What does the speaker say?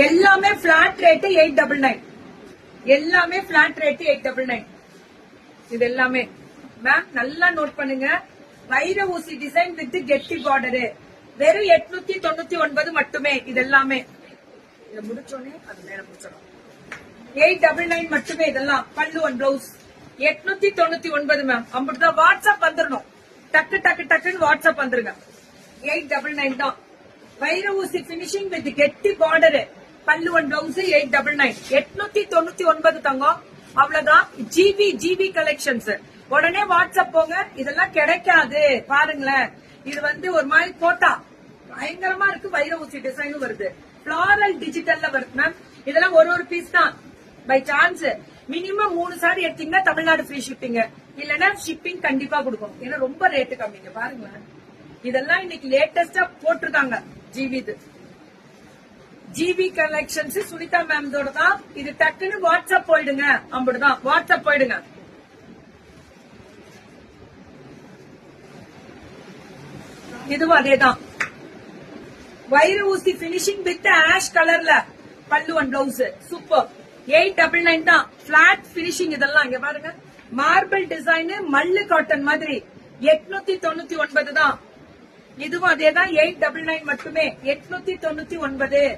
எல்லாமே plot rate 899. எல்லாமே plot rate 899. இது எல்லாமே மேம் நல்லா நோட் பண்ணுங்க. வைர ஊசி டிசைன் வித் கெட்டி பார்டரு வெறும் 899 மட்டுமே. இது எல்லாமே இதை முடிச்சோடனே அது மேல முடிச்சிடும். 899 மட்டுமே. இதெல்லாம் பல்லு அண்ட் பிளவுஸ் 899 மேம். அப்படிதான் வாட்ஸ்அப் வந்துடணும். டக்கு டக்கு டக்குன்னு வாட்ஸ்அப் வந்துருங்க. 899 தான். வைர ஊசி பினிஷிங் வித் கெட்டி பார்டரு பல்லு அண்ட் பிளவுஸ் 899. 899 தங்கம். அவ்வளவுதான். GV collections. உடனே வாட்ஸ்அப் போங்க. இதெல்லாம் கிடைக்காது பாருங்களேன். இது ஒரு மாதிரி போட்டா பயங்கரமா இருக்கு. வைர ஊசி டிசைனும் வருது. பிளாரல் டிஜிட்டல்ல வருது மேம். இதெல்லாம் ஒரு பீஸ் தான். பை சான்ஸ் மினிமம் 3 சாரி எடுத்தீங்கன்னா தமிழ்நாடு ஃப்ரீ ஷிப்பிங். இல்லன்னா ஷிப்பிங் கண்டிப்பா கொடுக்கும். ஏன்னா ரொம்ப ரேட்டு கம்மிங்க. பாருங்களேன். இதெல்லாம் இன்னைக்கு லேட்டஸ்டா போட்டிருக்காங்க. ஜிவி கலெக்ஷன்ஸ் சுனிதா மேம்தோட தான். இது டக்குன்னு வாட்ஸ்அப் போயிடுங்க. அப்படிதான் வாட்ஸ்அப் போயிடுங்க. இதுவும் அதேதான். வைர ஊசி பினிஷிங் வித் ஆஷ் கலர்ல பல்லு அண்ட் பிளவுஸ் சூப்பர். 899 தான். Flat finishing. இதெல்லாம் இங்க பாருங்க. மார்பிள் டிசைன் மல்லு காட்டன் மாதிரி 899 தான். இதுவும் அதேதான். 899 மட்டுமே. 899.